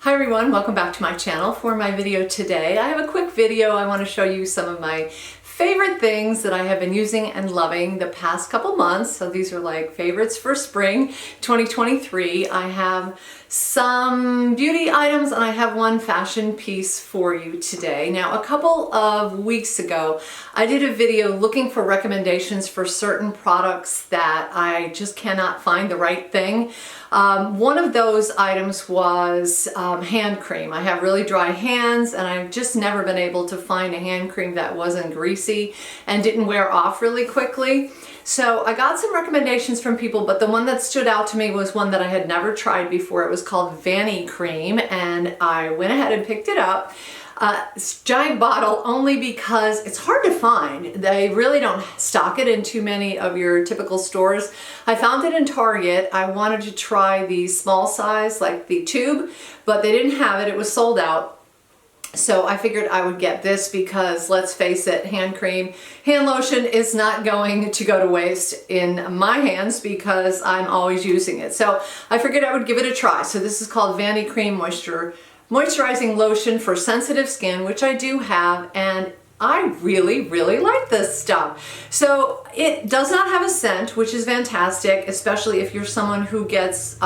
Hi everyone, welcome back to my channel. For my video today, I have a quick video. I want to show you some of my favorite things that I have been using and loving the past couple months. So these are like favorites for spring 2023. I have some beauty items and I have one fashion piece for you today. Now, a couple of weeks ago, I did a video looking for recommendations for certain products that I just cannot find the right thing. One of those items was hand cream. I have really dry hands and I've just never been able to find a hand cream that wasn't greasy and didn't wear off really quickly. So I got some recommendations from people, but the one that stood out to me was one that I had never tried before. It was called Vanny Cream, and I went ahead and picked it up. It's a giant bottle only because it's hard to find. They really don't stock it in too many of your typical stores. I found it in Target. I wanted to try the small size, like the tube, but they didn't have it. It was sold out. So I figured I would get this because, let's face it, hand cream, hand lotion is not going to go to waste in my hands because I'm always using it. So I figured I would give it a try. So this is called Vanny Cream Moisturizing Lotion for Sensitive Skin, which I do have, and I really like this stuff. So it does not have a scent, which is fantastic, especially if you're someone who gets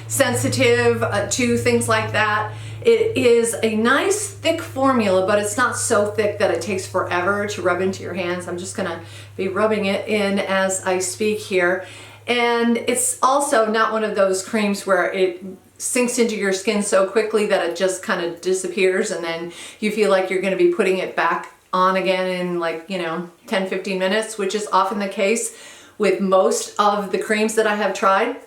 sensitive to things like that. It is a nice thick formula, but it's not so thick that it takes forever to rub into your hands. I'm just gonna be rubbing it in as I speak here. And it's also not one of those creams where it sinks into your skin so quickly that it just kind of disappears and then you feel like you're going to be putting it back on again in 10-15 minutes, which is often the case with most of the creams that I have tried.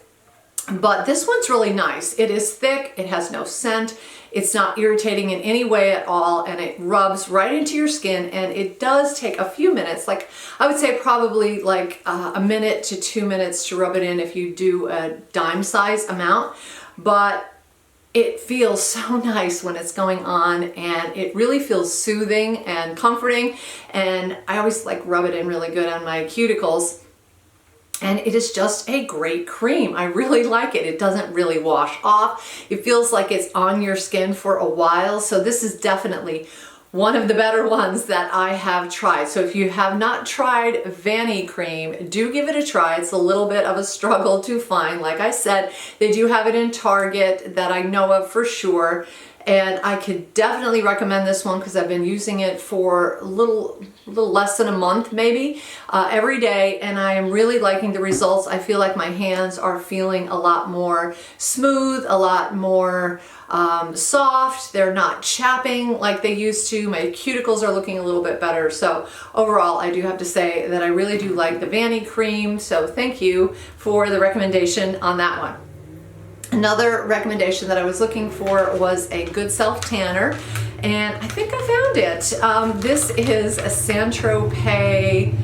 But this one's really nice. It is thick, it has no scent, it's not irritating in any way at all, and it rubs right into your skin, and it does take a few minutes, like I would say probably like a minute to 2 minutes to rub it in if you do a dime size amount, but it feels so nice when it's going on, and it really feels soothing and comforting, and I always rub it in really good on my cuticles. And it is just a great cream. I really like it. It doesn't really wash off. It feels like it's on your skin for a while. So this is definitely one of the better ones that I have tried. So if you have not tried Vanny Cream, do give it a try. It's a little bit of a struggle to find. Like I said, they do have it in Target that I know of for sure. And I could definitely recommend this one because I've been using it for a little less than a month maybe, every day, and I am really liking the results. I feel like my hands are feeling a lot more smooth, a lot more soft. They're not chapping like they used to. My cuticles are looking a little bit better. So overall, I do have to say that I really do like the Vanny Cream. So thank you for the recommendation on that one. Another recommendation that I was looking for was a good self-tanner, and I think I found it. This is a Saint-Tropez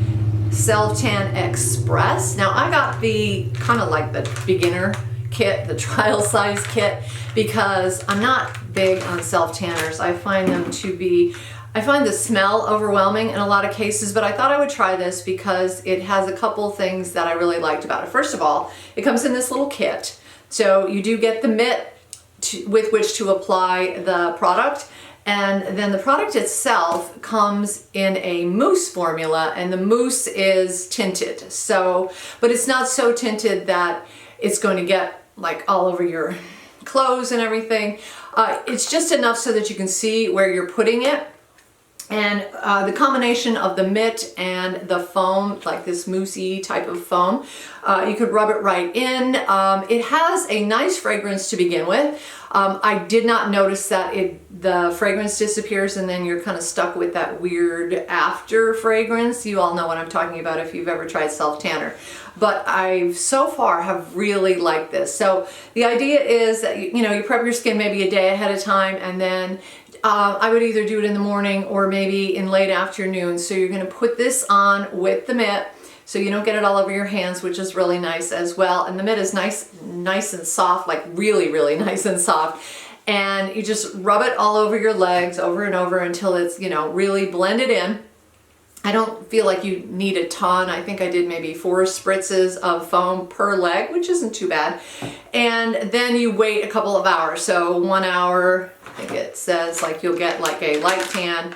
Self-Tan Express. Now I got the kind of like the beginner kit, the trial size kit, because I'm not big on self-tanners. I find the smell overwhelming in a lot of cases, but I thought I would try this because it has a couple things that I really liked about it. First of all, it comes in this little kit. So you do get the mitt with which to apply the product, and then the product itself comes in a mousse formula, and the mousse is tinted. So, but it's not so tinted that it's going to get like all over your clothes and everything. It's just enough so that you can see where you're putting it. And the combination of the mitt and the foam, like this moussey type of foam, you could rub it right in. It has a nice fragrance to begin with. I did not notice that the fragrance disappears and then you're kind of stuck with that weird after fragrance. You all know what I'm talking about if you've ever tried self-tanner. But I so far have really liked this. So the idea is that you prep your skin maybe a day ahead of time, and then I would either do it in the morning or maybe in late afternoon. So you're going to put this on with the mitt so you don't get it all over your hands, which is really nice as well. And the mitt is nice and soft, like really nice and soft. And you just rub it all over your legs over and over until it's, really blended in. I don't feel like you need a ton. I think I did maybe 4 spritzes of foam per leg, which isn't too bad. And then you wait a couple of hours. So 1 hour, I think it says like you'll get like a light tan.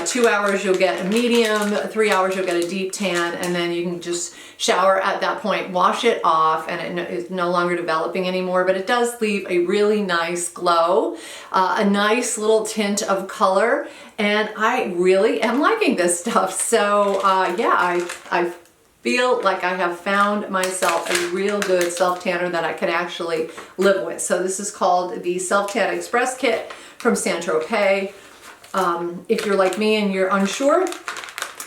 2 hours you'll get a medium, 3 hours you'll get a deep tan, and then you can just shower at that point, wash it off, and it is no longer developing anymore, but it does leave a really nice glow, a nice little tint of color, and I really am liking this stuff. So yeah, I feel like I have found myself a real good self-tanner that I can actually live with. So this is called the Self Tan Express Kit from Saint-Tropez. If you're like me and you're unsure,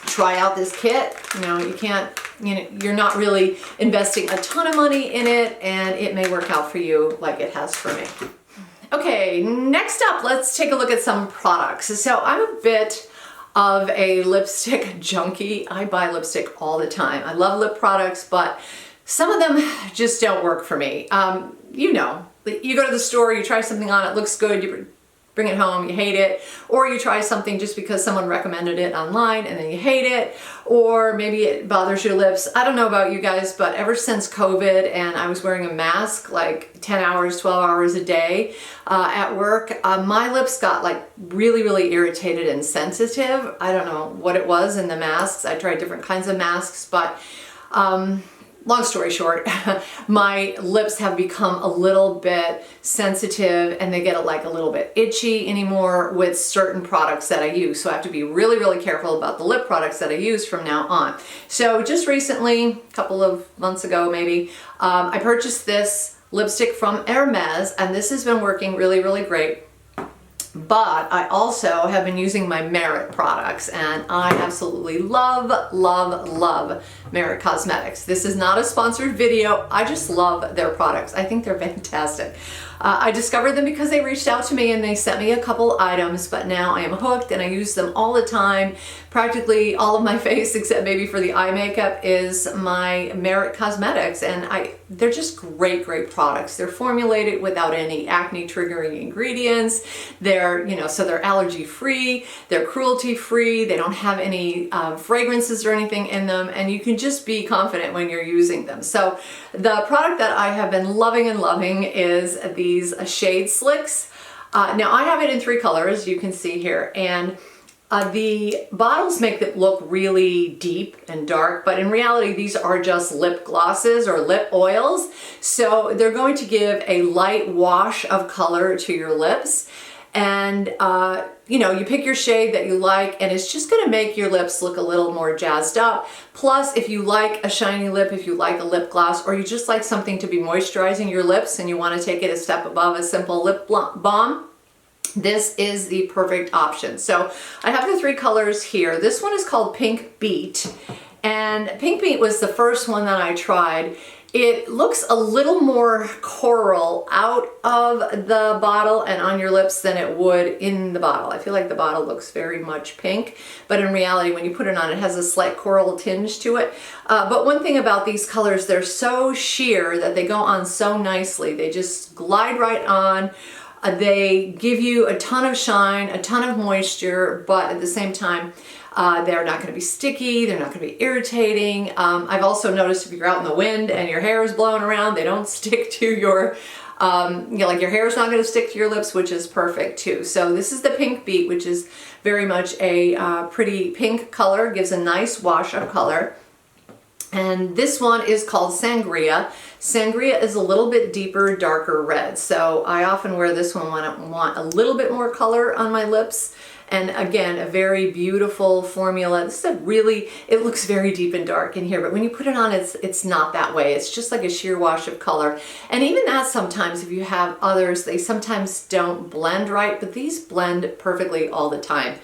try out this kit. You know, you're not really investing a ton of money in it, and it may work out for you like it has for me. Okay, next up, let's take a look at some products. So I'm a bit of a lipstick junkie. I buy lipstick all the time. I love lip products, but some of them just don't work for me. You know, you go to the store, you try something on, it looks good, you bring it home, you hate it, or you try something just because someone recommended it online and then you hate it, or maybe it bothers your lips. I don't know about you guys, but ever since COVID and I was wearing a mask like 10 hours, 12 hours a day at work, my lips got like really, really irritated and sensitive. I don't know what it was in the masks. I tried different kinds of masks, but long story short, my lips have become a little bit sensitive and they get like a little bit itchy anymore with certain products that I use. So I have to be really, really careful about the lip products that I use from now on. So just recently, a couple of months ago maybe, I purchased this lipstick from Hermes, and this has been working really, really great. But I also have been using my Merit products, and I absolutely love, love, love Merit Cosmetics. This is not a sponsored video. I just love their products. I think they're fantastic. I discovered them because they reached out to me and they sent me a couple items, but now I am hooked and I use them all the time. Practically all of my face, except maybe for the eye makeup, is my Merit Cosmetics, and they're just great, great products. They're formulated without any acne triggering ingredients. They're, so they're allergy free, they're cruelty free, they don't have any fragrances or anything in them, and you can just be confident when you're using them. So the product that I have been loving and loving is these shade slicks. Now I have it in 3 colors, you can see here, and the bottles make it look really deep and dark, but in reality these are just lip glosses or lip oils. So they're going to give a light wash of color to your lips, and you pick your shade that you like, and it's just going to make your lips look a little more jazzed up. Plus, if you like a shiny lip, if you like a lip gloss, or you just like something to be moisturizing your lips and you want to take it a step above a simple lip balm, this is the perfect option. So I have the 3 colors here. This one is called Pink Beat, and Pink Beat was the first one that I tried. It looks a little more coral out of the bottle and on your lips than it would in the bottle. I feel like the bottle looks very much pink, but in reality when you put it on, it has a slight coral tinge to it. But one thing about these colors, they're so sheer that they go on so nicely. They just glide right on. They give you a ton of shine, a ton of moisture, but at the same time, they're not going to be sticky, they're not going to be irritating. I've also noticed if you're out in the wind and your hair is blowing around, they don't stick to your, like your hair is not going to stick to your lips, which is perfect too. So this is the Pink Beat, which is very much a pretty pink color, gives a nice wash of color. And this one is called Sangria. Sangria is a little bit deeper, darker red. So I often wear this one when I want a little bit more color on my lips. And again, a very beautiful formula. This is it looks very deep and dark in here, but when you put it on, it's not that way. It's just like a sheer wash of color. And even that sometimes, if you have others, they sometimes don't blend right, but these blend perfectly all the time.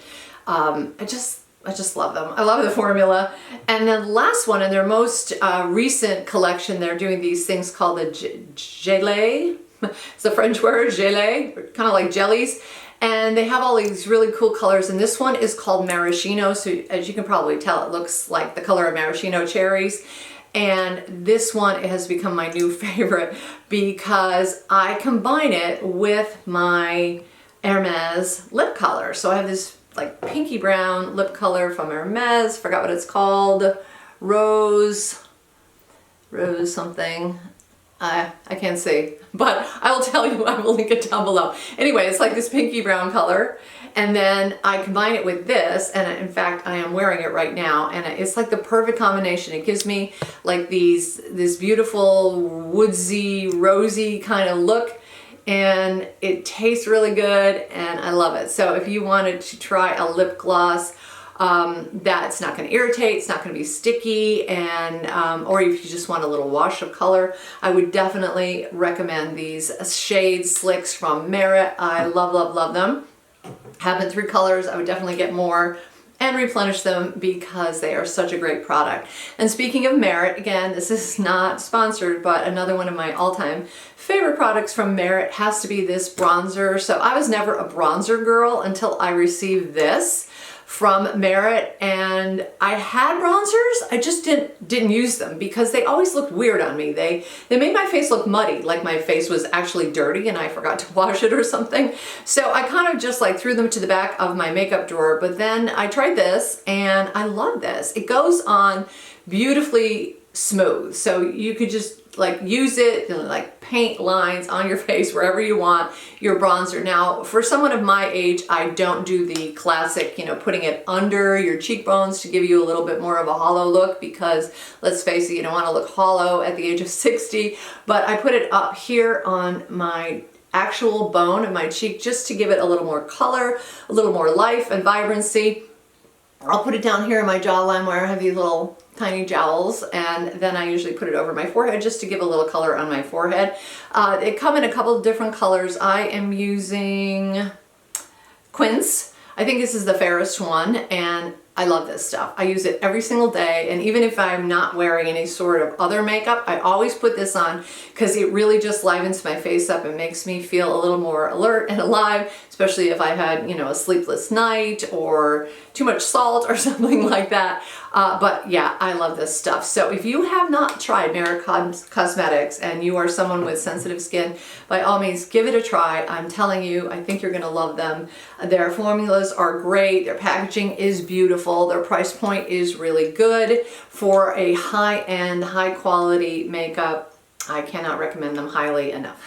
I just love them. I love the formula. And then the last one, in their most recent collection, they're doing these things called the gelée. It's a French word, gelée, kind of like jellies. And they have all these really cool colors. And this one is called maraschino. So as you can probably tell, it looks like the color of maraschino cherries. And this one has become my new favorite because I combine it with my Hermes lip color. So I have this like pinky brown lip color from Hermes. Forgot what it's called. Rose something. I can't see, but I will tell you, I will link it down below. Anyway, it's like this pinky brown color. And then I combine it with this, and in fact, I am wearing it right now, and it's like the perfect combination. It gives me like this beautiful woodsy, rosy kind of look, and it tastes really good, and I love it. So if you wanted to try a lip gloss that's not going to irritate, it's not going to be sticky, and or if you just want a little wash of color, I would definitely recommend these shade slicks from Merit. I love, love, love them. Have in 3 colors. I would definitely get more and replenish them because they are such a great product. And speaking of Merit, again, this is not sponsored, but another one of my all-time favorite products from Merit has to be this bronzer. So I was never a bronzer girl until I received this from Merit, and I had bronzers, I just didn't use them because they always looked weird on me. They made my face look muddy, like my face was actually dirty and I forgot to wash it or something. So I kind of just like threw them to the back of my makeup drawer, but then I tried this and I love this. It goes on beautifully smooth, so you could just like use it and like paint lines on your face wherever you want your bronzer. Now, for someone of my age, I don't do the classic, you know, putting it under your cheekbones to give you a little bit more of a hollow look, because let's face it, you don't want to look hollow at the age of 60, but I put it up here on my actual bone of my cheek just to give it a little more color, a little more life and vibrancy. I'll put it down here in my jawline where I have these little tiny jowls, and then I usually put it over my forehead just to give a little color on my forehead. It come in a couple of different colors. I am using Quince. I think this is the fairest one, and I love this stuff. I use it every single day, and even if I'm not wearing any sort of other makeup, I always put this on because it really just livens my face up and makes me feel a little more alert and alive, especially if I've had, you know, a sleepless night or too much salt or something like that. But yeah, I love this stuff. So if you have not tried Merit Cosmetics and you are someone with sensitive skin, by all means, give it a try. I'm telling you, I think you're gonna love them. Their formulas are great. Their packaging is beautiful. Their price point is really good for a high-end, high-quality makeup. I cannot recommend them highly enough.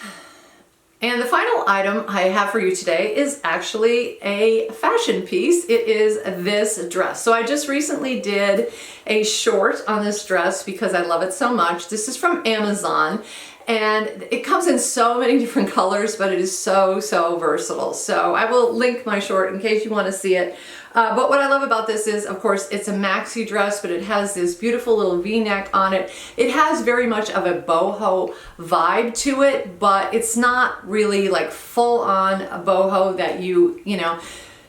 And the final item I have for you today is actually a fashion piece. It is this dress. So I just recently did a short on this dress because I love it so much. This is from Amazon, and it comes in so many different colors, but it is so, so versatile. So I will link my short in case you want to see it. But what I love about this is, of course, it's a maxi dress, but it has this beautiful little V-neck on it. It has very much of a boho vibe to it, but it's not really like full on a boho that you know,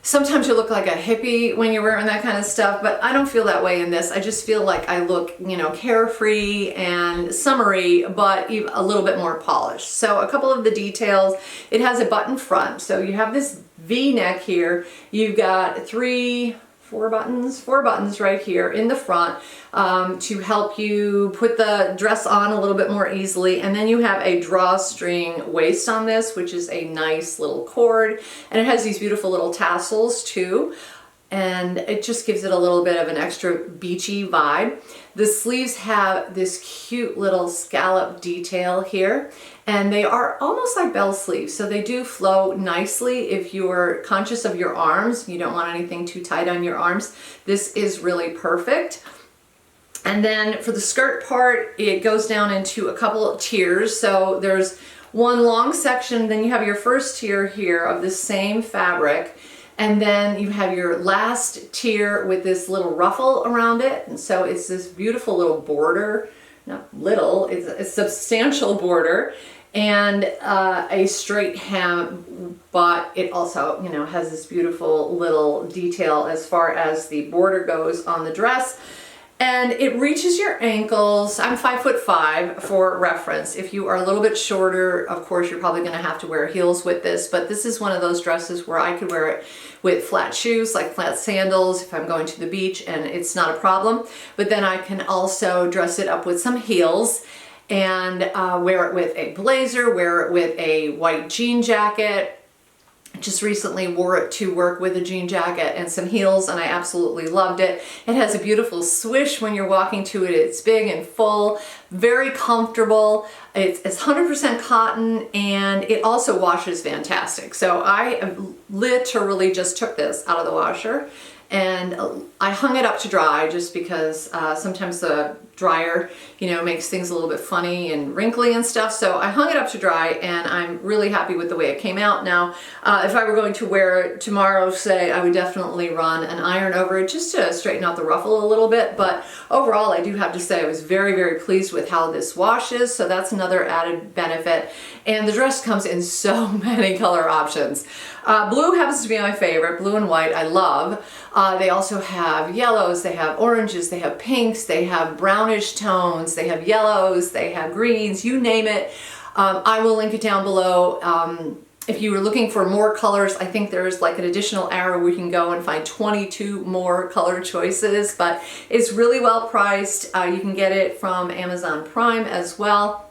sometimes you look like a hippie when you're wearing that kind of stuff, but I don't feel that way in this. I just feel like I look, you know, carefree and summery, but a little bit more polished. So a couple of the details, it has a button front. So you have this V-neck here. You've got four buttons right here in the front to help you put the dress on a little bit more easily. And then you have a drawstring waist on this, which is a nice little cord. And it has these beautiful little tassels too. And it just gives it a little bit of an extra beachy vibe. The sleeves have this cute little scallop detail here, and they are almost like bell sleeves, so they do flow nicely if you're conscious of your arms. You don't want anything too tight on your arms. This is really perfect. And then for the skirt part, it goes down into a couple of tiers. So there's one long section, then you have your first tier here of the same fabric. And then you have your last tier with this little ruffle around it. And so it's this beautiful little border, not little, it's a substantial border, and a straight hem, but it also, you know, has this beautiful little detail as far as the border goes on the dress. And it reaches your ankles. I'm 5'5" for reference. If you are a little bit shorter, of course, you're probably gonna have to wear heels with this, but this is one of those dresses where I could wear it with flat shoes, like flat sandals, if I'm going to the beach, and it's not a problem. But then I can also dress it up with some heels and wear it with a blazer, wear it with a white jean jacket. Just recently wore it to work with a jean jacket and some heels, and I absolutely loved it. It has a beautiful swish when you're walking to it. It's big and full, very comfortable. It's 100% cotton, and it also washes fantastic. So I literally just took this out of the washer and I hung it up to dry, just because sometimes the dryer, makes things a little bit funny and wrinkly and stuff. So I hung it up to dry, and I'm really happy with the way it came out. Now, if I were going to wear it tomorrow, say, I would definitely run an iron over it just to straighten out the ruffle a little bit. But overall, I do have to say I was very, very pleased with how this washes. So that's another added benefit. And the dress comes in so many color options. Blue happens to be my favorite. Blue and white I love. They also have yellows, they have oranges, they have pinks, they have brownish tones, they have yellows, they have greens, you name it. I will link it down below. If you were looking for more colors, I think there's like an additional arrow where you can go and find 22 more color choices, but it's really well priced. You can get it from Amazon Prime as well.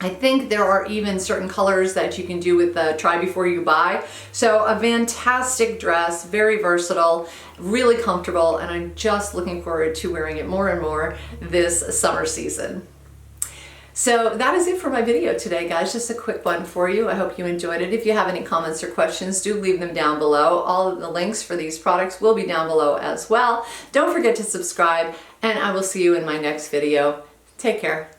I think there are even certain colors that you can do with the try before you buy. So a fantastic dress, very versatile, really comfortable, and I'm just looking forward to wearing it more and more this summer season. So that is it for my video today, guys. Just a quick one for you. I hope you enjoyed it. If you have any comments or questions, do leave them down below. All of the links for these products will be down below as well. Don't forget to subscribe, and I will see you in my next video. Take care.